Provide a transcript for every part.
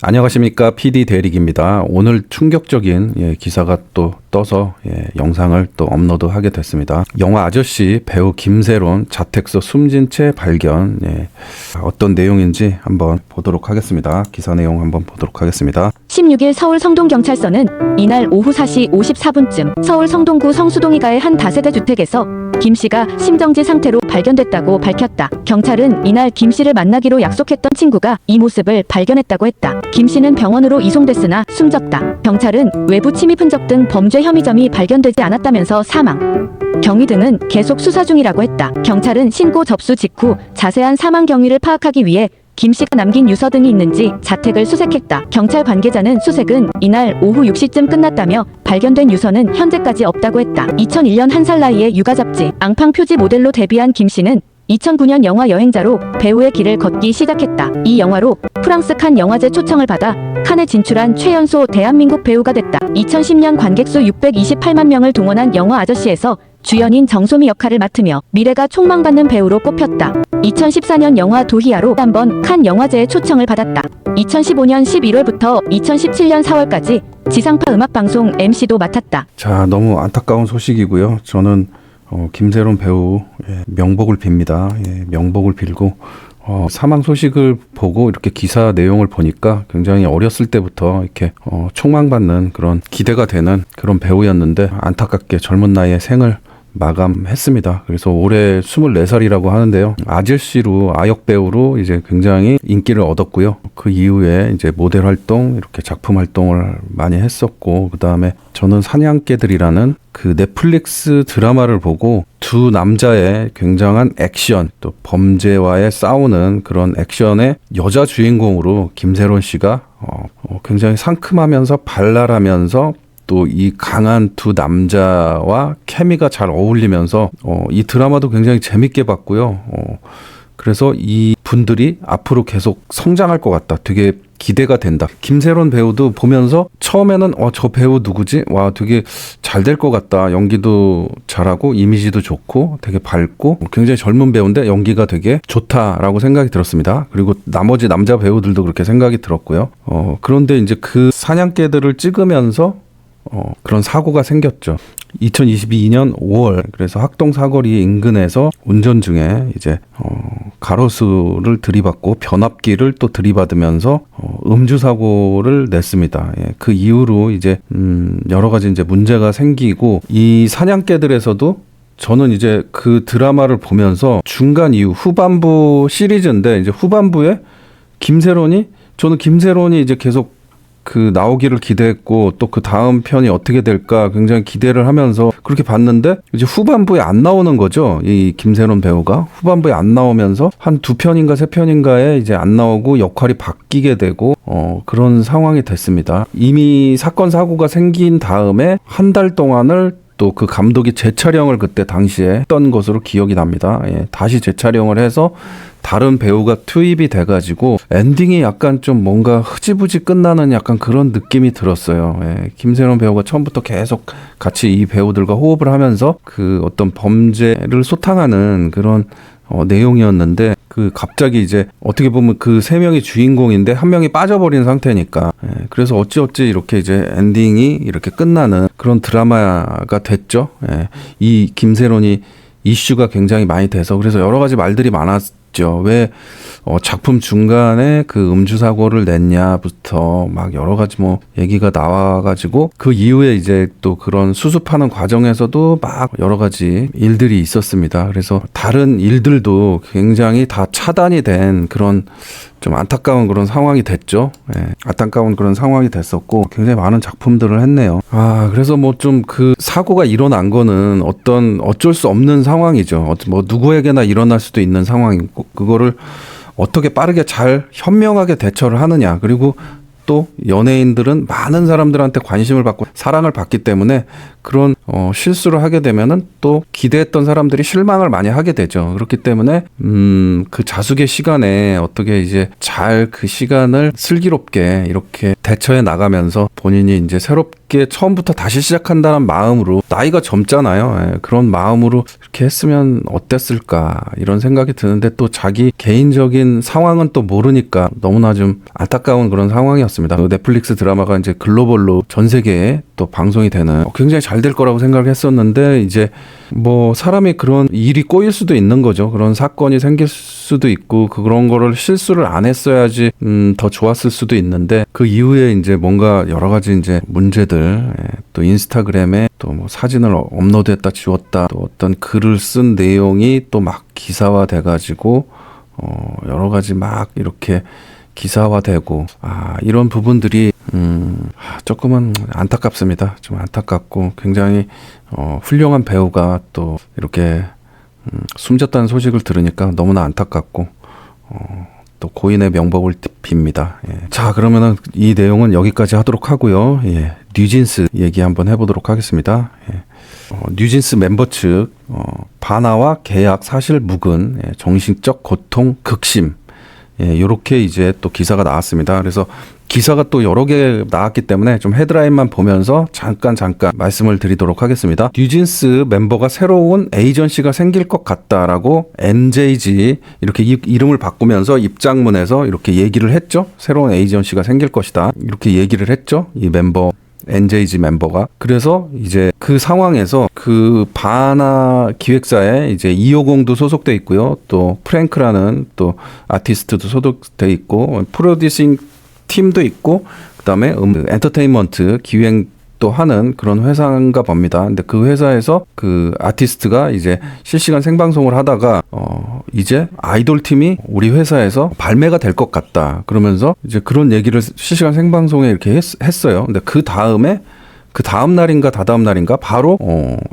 안녕하십니까. PD 대릭입니다. 오늘 충격적인 기사가 또 떠서 영상을 또 업로드하게 됐습니다. 영화 아저씨 배우 김세론 자택서 숨진 채 발견. 어떤 내용인지 한번 보도록 하겠습니다. 기사 내용 한번 보도록 하겠습니다. 16일 서울 성동경찰서는 이날 오후 4시 54분쯤 서울 성동구 성수동이가의 한 다세대 주택에서 김 씨가 심정지 상태로 발견됐다고 밝혔다. 경찰은 이날 김 씨를 만나기로 약속했던 친구가 이 모습을 발견했다고 했다. 김 씨는 병원으로 이송됐으나 숨졌다. 경찰은 외부 침입 흔적 등 범죄 혐의점이 발견되지 않았다면서 사망, 경위 등은 계속 수사 중이라고 했다. 경찰은 신고 접수 직후 자세한 사망 경위를 파악하기 위해 김 씨가 남긴 유서 등이 있는지 자택을 수색했다. 경찰 관계자는 수색은 이날 오후 6시쯤 끝났다며 발견된 유서는 현재까지 없다고 했다. 2001년 한 살 나이에 육아 잡지 앙팡 표지 모델로 데뷔한 김 씨는 2009년 영화 여행자로 배우의 길을 걷기 시작했다. 이 영화로 프랑스 칸 영화제 초청을 받아 칸에 진출한 최연소 대한민국 배우가 됐다. 2010년 관객수 628만 명을 동원한 영화 아저씨에서 주연인 정소미 역할을 맡으며 미래가 촉망받는 배우로 꼽혔다. 2014년 영화 도희아로 한번 칸 영화제에 초청을 받았다. 2015년 11월부터 2017년 4월까지 지상파 음악방송 MC도 맡았다. 자, 너무 안타까운 소식이고요. 저는 김세론 배우 명복을 빕니다. 명복을 빌고 사망 소식을 보고 이렇게 기사 내용을 보니까 굉장히 어렸을 때부터 이렇게 촉망받는 그런 기대가 되는 그런 배우였는데 안타깝게 젊은 나이에 생을 마감했습니다. 그래서 올해 24살이라고 하는데요. 아저씨로 아역 배우로 이제 굉장히 인기를 얻었고요. 그 이후에 이제 모델 활동, 이렇게 작품 활동을 많이 했었고, 그 다음에 저는 사냥개들이라는 그 넷플릭스 드라마를 보고 두 남자의 굉장한 액션, 또 범죄와의 싸우는 그런 액션의 여자 주인공으로 김세론 씨가 굉장히 상큼하면서 발랄하면서 또 이 강한 두 남자와 케미가 잘 어울리면서 이 드라마도 굉장히 재밌게 봤고요. 그래서 이 분들이 앞으로 계속 성장할 것 같다. 되게 기대가 된다. 김세론 배우도 보면서 처음에는 저 배우 누구지? 와, 되게 잘 될 것 같다. 연기도 잘하고 이미지도 좋고 되게 밝고 굉장히 젊은 배우인데 연기가 되게 좋다라고 생각이 들었습니다. 그리고 나머지 남자 배우들도 그렇게 생각이 들었고요. 그런데 이제 그 사냥개들을 찍으면서 그런 사고가 생겼죠. 2022년 5월 그래서 학동 사거리 인근에서 운전 중에 이제 가로수를 들이받고 변압기를 또 들이받으면서 음주 사고를 냈습니다. 그 이후로 이제 여러 가지 이제 문제가 생기고 이 사냥개들에서도 저는 이제 그 드라마를 보면서 중간 이후 후반부 시리즈인데 이제 후반부에 저는 김세론이 이제 계속 그 나오기를 기대했고 또 그 다음 편이 어떻게 될까 굉장히 기대를 하면서 그렇게 봤는데 이제 후반부에 안 나오는 거죠. 이 김세론 배우가 후반부에 안 나오면서 한 2편인가 3편인가에 이제 안 나오고 역할이 바뀌게 되고 그런 상황이 됐습니다. 이미 사건 사고가 생긴 다음에 한 달 동안을 또 그 감독이 재촬영을 그때 당시에 했던 것으로 기억이 납니다. 다시 재촬영을 해서 다른 배우가 투입이 돼가지고 엔딩이 약간 좀 뭔가 흐지부지 끝나는 약간 그런 느낌이 들었어요. 김세론 배우가 처음부터 계속 같이 이 배우들과 호흡을 하면서 그 어떤 범죄를 소탕하는 그런 내용이었는데 그 갑자기 이제 어떻게 보면 그 세 명이 주인공인데 한 명이 빠져버린 상태니까 그래서 어찌어찌 이렇게 이제 엔딩이 이렇게 끝나는 그런 드라마가 됐죠. 이 김세론이 이슈가 굉장히 많이 돼서 그래서 여러 가지 말들이 많았죠. 왜 작품 중간에 그 음주 사고를 냈냐부터 막 여러 가지 뭐 얘기가 나와가지고 그 이후에 이제 또 그런 수습하는 과정에서도 막 여러 가지 일들이 있었습니다. 그래서 다른 일들도 굉장히 다 차단이 된 그런 좀 안타까운 그런 상황이 됐죠. 안타까운 그런 상황이 됐었고 굉장히 많은 작품들을 했네요. 그래서 뭐 좀 그 사고가 일어난 거는 어쩔 수 없는 상황이죠. 뭐 누구에게나 일어날 수도 있는 상황이고 그거를 어떻게 빠르게 잘 현명하게 대처를 하느냐. 그리고 또 연예인들은 많은 사람들한테 관심을 받고 사랑을 받기 때문에 그런 실수를 하게 되면은 또 기대했던 사람들이 실망을 많이 하게 되죠. 그렇기 때문에 그 자숙의 시간에 어떻게 이제 잘 그 시간을 슬기롭게 이렇게 대처해 나가면서 본인이 이제 새롭게 새롭게 처음부터 다시 시작한다는 마음으로, 나이가 젊잖아요. 예, 그런 마음으로 이렇게 했으면 어땠을까 이런 생각이 드는데, 또 자기 개인적인 상황은 또 모르니까 너무나 좀 안타까운 그런 상황이었습니다. 넷플릭스 드라마가 이제 글로벌로 전 세계에 또 방송이 되는, 굉장히 잘 될 거라고 생각을 했었는데, 이제 뭐 사람이 그런 일이 꼬일 수도 있는 거죠. 그런 사건이 생길 수도 있고, 그런 거를 실수를 안 했어야지 더 좋았을 수도 있는데, 그 이후에 이제 뭔가 여러 가지 이제 문제들, 또 인스타그램에 또 뭐 사진을 업로드했다 지웠다, 또 어떤 글을 쓴 내용이 또 막 기사화 돼가지고 여러 가지 막 이렇게 기사화되고, 이런 부분들이 조금은 안타깝습니다. 좀 안타깝고, 굉장히 훌륭한 배우가 또 이렇게 숨졌다는 소식을 들으니까 너무나 안타깝고, 또 고인의 명복을 빕니다. 예. 자, 그러면은 이 내용은 여기까지 하도록 하고요. 예. 뉴진스 얘기 한번 해보도록 하겠습니다. 예. 뉴진스 멤버 측 반하와 계약 사실 묵은, 정신적 고통 극심, 요렇게 이제 또 기사가 나왔습니다. 그래서 기사가 또 여러 개 나왔기 때문에 좀 헤드라인만 보면서 잠깐 말씀을 드리도록 하겠습니다. 뉴진스 멤버가 새로운 에이전시가 생길 것 같다라고 NJG 이렇게 이름을 바꾸면서 입장문에서 이렇게 얘기를 했죠. 새로운 에이전시가 생길 것이다. 이렇게 얘기를 했죠. 이 멤버 NJG 멤버가. 그래서 이제 그 상황에서 그 바나 기획사에 이제 250도 소속돼 있고요. 또 프랭크라는 또 아티스트도 소속돼 있고, 프로듀싱 팀도 있고, 그다음에 엔터테인먼트 기획도 하는 그런 회사인가 봅니다. 근데 그 회사에서 그 아티스트가 이제 실시간 생방송을 하다가 이제 아이돌 팀이 우리 회사에서 발매가 될 것 같다, 그러면서 이제 그런 얘기를 실시간 생방송에 이렇게 했어요. 근데 그 다음에 그 다음 날인가 다다음 날인가 바로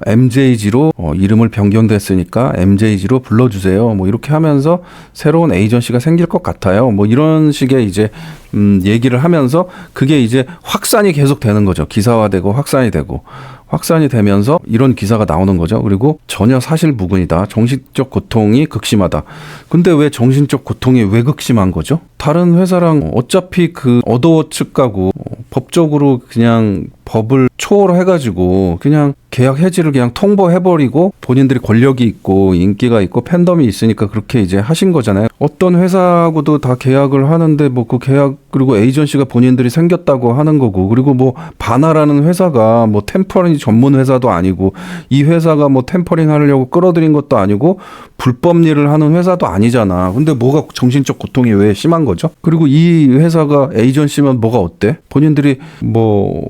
MJG로 이름을 변경됐으니까 MJG로 불러주세요. 뭐 이렇게 하면서 새로운 에이전시가 생길 것 같아요. 뭐 이런 식의 이제 얘기를 하면서 그게 이제 확산이 계속 되는 거죠. 기사화되고 확산이 되면서 이런 기사가 나오는 거죠. 그리고 전혀 사실 무근이다. 정신적 고통이 극심하다. 근데 왜 정신적 고통이 왜 극심한 거죠? 다른 회사랑 어차피 그 어도어 측하고 법적으로 그냥 법을 초월해가지고 그냥 계약 해지를 그냥 통보해버리고, 본인들이 권력이 있고 인기가 있고 팬덤이 있으니까 그렇게 이제 하신 거잖아요. 어떤 회사하고도 다 계약을 하는데 뭐 그 계약, 그리고 에이전시가 본인들이 생겼다고 하는 거고, 그리고 뭐 바나라는 회사가 뭐 템퍼링 전문 회사도 아니고, 이 회사가 뭐 템퍼링 하려고 끌어들인 것도 아니고 불법 일을 하는 회사도 아니잖아. 근데 뭐가 정신적 고통이 왜 심한 거죠? 그리고 이 회사가 에이전시면 뭐가 어때? 본인들이 뭐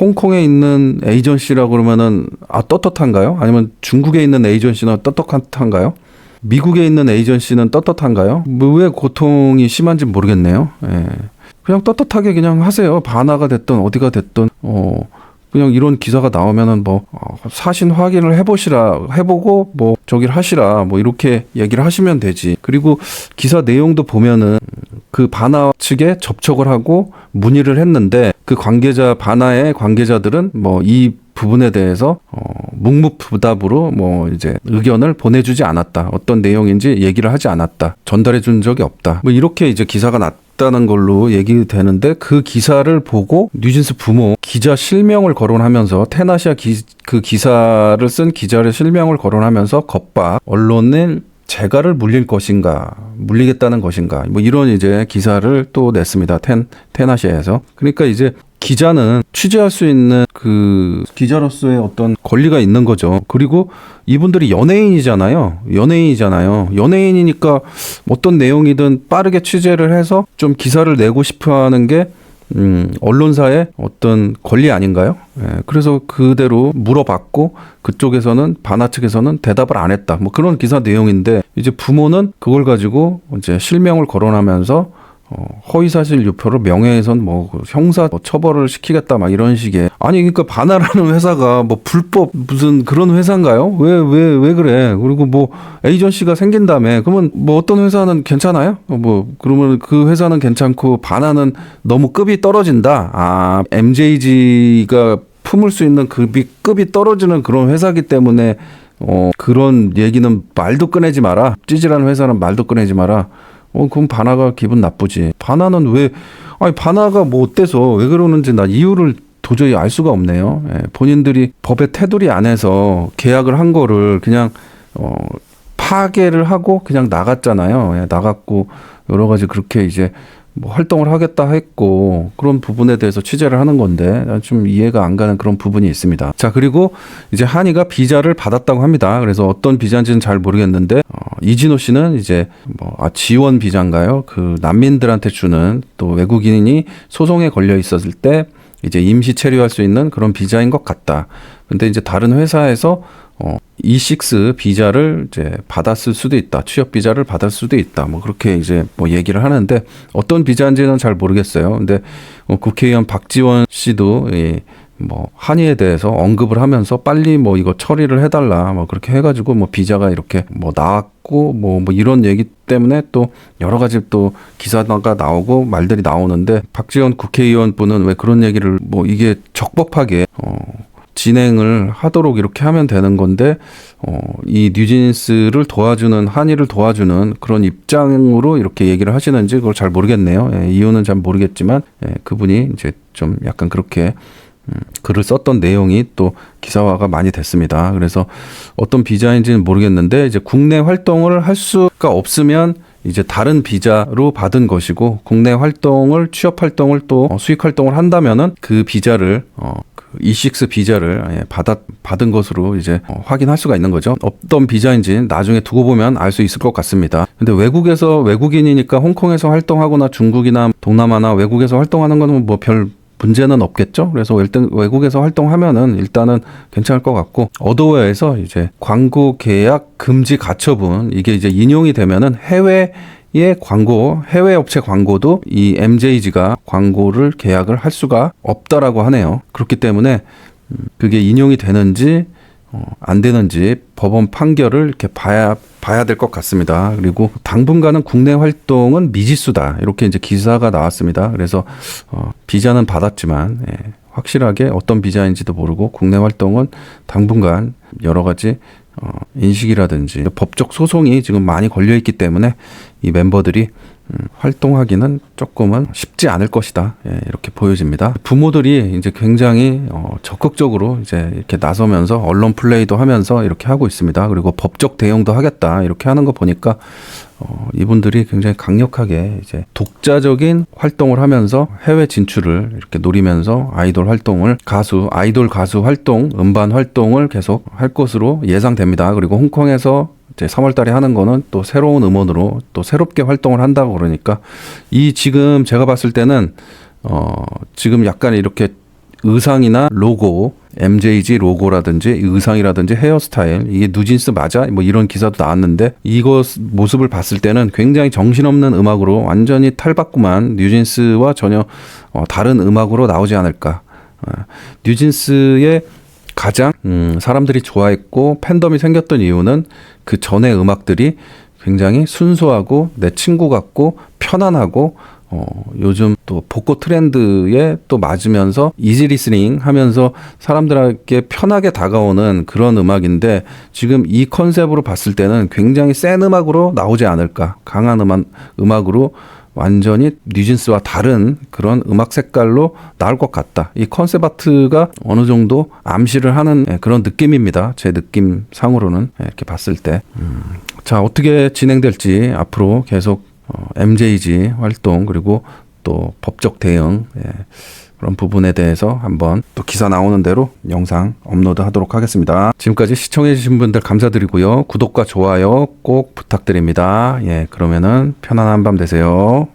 홍콩에 있는 에이전시라고 그러면은 떳떳한가요? 아니면 중국에 있는 에이전시는 떳떳한가요? 미국에 있는 에이전시는 떳떳한가요? 뭐 왜 고통이 심한지 모르겠네요. 예. 그냥 떳떳하게 그냥 하세요. 바나가 됐든 어디가 됐든 그냥 이런 기사가 나오면은 뭐 사신 확인을 해보고 뭐 저기를 하시라, 뭐 이렇게 얘기를 하시면 되지. 그리고 기사 내용도 보면은 그 바나 측에 접촉을 하고 문의를 했는데, 그 바나의 관계자들은 뭐 이 부분에 대해서 묵묵부답으로 뭐 이제 의견을 보내주지 않았다. 어떤 내용인지 얘기를 하지 않았다. 전달해 준 적이 없다. 뭐 이렇게 이제 기사가 났다는 걸로 얘기되는데, 그 기사를 보고 뉴진스 부모 기자 실명을 거론하면서, 테나시아 그 기사를 쓴 기자를 실명을 거론하면서 겁박 언론을 재갈을 물리겠다는 것인가, 뭐 이런 이제 기사를 또 냈습니다. 테나시아에서. 그러니까 이제 기자는 취재할 수 있는 그 기자로서의 어떤 권리가 있는 거죠. 그리고 이분들이 연예인이잖아요. 연예인이니까 어떤 내용이든 빠르게 취재를 해서 좀 기사를 내고 싶어 하는 게 언론사의 어떤 권리 아닌가요? 예, 그래서 그대로 물어봤고, 그쪽에서는, 바나 측에서는 대답을 안 했다. 뭐 그런 기사 내용인데, 이제 부모는 그걸 가지고 이제 실명을 거론하면서 허위사실 유포로 명예훼손 뭐 형사 처벌을 시키겠다, 막 이런 식의. 아니 그러니까 바나라는 회사가 뭐 불법 무슨 그런 회사인가요? 왜 그래? 그리고 뭐 에이전시가 생긴다며, 그러면 뭐 어떤 회사는 괜찮아요? 뭐 그러면 그 회사는 괜찮고 바나는 너무 급이 떨어진다. MJG가 품을 수 있는 급이 떨어지는 그런 회사기 때문에 그런 얘기는 말도 꺼내지 마라. 찌질한 회사는 말도 꺼내지 마라. 그럼 바나가 기분 나쁘지. 바나는 바나가 뭐 어때서 왜 그러는지 나 이유를 도저히 알 수가 없네요. 예, 본인들이 법의 테두리 안에서 계약을 한 거를 그냥 파괴를 하고 그냥 나갔잖아요. 예, 나갔고 여러 가지 그렇게 이제 뭐 활동을 하겠다 했고 그런 부분에 대해서 취재를 하는 건데 좀 이해가 안 가는 그런 부분이 있습니다. 자, 그리고 이제 한이가 비자를 받았다고 합니다. 그래서 어떤 비자인지는 잘 모르겠는데 이진호 씨는 이제 지원 비자인가요? 그 난민들한테 주는 또 외국인이 소송에 걸려 있었을 때 이제 임시 체류할 수 있는 그런 비자인 것 같다. 근데 이제 다른 회사에서 E6 비자를 이제 받았을 수도 있다. 취업 비자를 받을 수도 있다. 뭐 그렇게 이제 뭐 얘기를 하는데 어떤 비자인지는 잘 모르겠어요. 근데 국회의원 박지원 씨도 뭐 한의에 대해서 언급을 하면서 빨리 뭐 이거 처리를 해달라 뭐 그렇게 해가지고 뭐 비자가 이렇게 뭐 나왔고 뭐 이런 얘기 때문에 또 여러 가지 또 기사가 나오고 말들이 나오는데 박지원 국회의원 분은 왜 그런 얘기를 뭐 이게 적법하게 진행을 하도록 이렇게 하면 되는 건데 이 뉴진스를 도와주는 한이를 도와주는 그런 입장으로 이렇게 얘기를 하시는지 그걸 잘 모르겠네요. 예, 이유는 잘 모르겠지만 그분이 이제 좀 약간 그렇게 글을 썼던 내용이 또 기사화가 많이 됐습니다. 그래서 어떤 비자인지는 모르겠는데 이제 국내 활동을 할 수가 없으면 이제 다른 비자로 받은 것이고 국내 활동을 취업 활동을 또 수익 활동을 한다면은 그 비자를 E6 비자를 받은 것으로 이제 확인할 수가 있는 거죠. 어떤 비자인지 나중에 두고 보면 알 수 있을 것 같습니다. 근데 외국에서 외국인이니까 홍콩에서 활동하거나 중국이나 동남아나 외국에서 활동하는 거는 뭐 별 문제는 없겠죠. 그래서 일단 외국에서 활동하면은 일단은 괜찮을 것 같고 어도어에서 이제 광고 계약 금지 가처분 이게 이제 인용이 되면은 해외의 광고, 해외 업체 광고도 이 MJG가 광고를 계약을 할 수가 없다라고 하네요. 그렇기 때문에 그게 인용이 되는지 안 되는지 법원 판결을 이렇게 봐야 될 것 같습니다. 그리고 당분간은 국내 활동은 미지수다. 이렇게 이제 기사가 나왔습니다. 그래서 비자는 받았지만 확실하게 어떤 비자인지도 모르고 국내 활동은 당분간 여러 가지 인식이라든지 법적 소송이 지금 많이 걸려 있기 때문에 이 멤버들이 활동하기는 조금은 쉽지 않을 것이다. 이렇게 보여집니다. 부모들이 이제 굉장히 적극적으로 이제 이렇게 나서면서 언론 플레이도 하면서 이렇게 하고 있습니다. 그리고 법적 대응도 하겠다. 이렇게 하는 거 보니까 이분들이 굉장히 강력하게 이제 독자적인 활동을 하면서 해외 진출을 이렇게 노리면서 아이돌 가수 활동, 음반 활동을 계속 할 것으로 예상됩니다. 그리고 홍콩에서 이제 3월 달에 하는 거는 또 새로운 음원으로 또 새롭게 활동을 한다고 그러니까 지금 제가 봤을 때는 지금 약간 이렇게 의상이나 로고, MJG 로고라든지 의상이라든지 헤어스타일 이게 뉴진스 맞아? 뭐 이런 기사도 나왔는데 이거 모습을 봤을 때는 굉장히 정신없는 음악으로 완전히 탈바꿈한 뉴진스와 전혀 다른 음악으로 나오지 않을까. 뉴진스의 가장 사람들이 좋아했고 팬덤이 생겼던 이유는 그 전의 음악들이 굉장히 순수하고 내 친구 같고 편안하고 요즘 또 복고 트렌드에 또 맞으면서 이지 리스닝 하면서 사람들에게 편하게 다가오는 그런 음악인데 지금 이 컨셉으로 봤을 때는 굉장히 센 음악으로 나오지 않을까. 강한 음악으로 완전히 뉴진스와 다른 그런 음악 색깔로 나올 것 같다. 이 컨셉 아트가 어느 정도 암시를 하는 그런 느낌입니다. 제 느낌상으로는 이렇게 봤을 때. 자, 어떻게 진행될지 앞으로 계속 MJG 활동 그리고 또 법적 대응 그런 부분에 대해서 한번 또 기사 나오는 대로 영상 업로드 하도록 하겠습니다. 지금까지 시청해 주신 분들 감사드리고요. 구독과 좋아요 꼭 부탁드립니다. 그러면은 편안한 밤 되세요.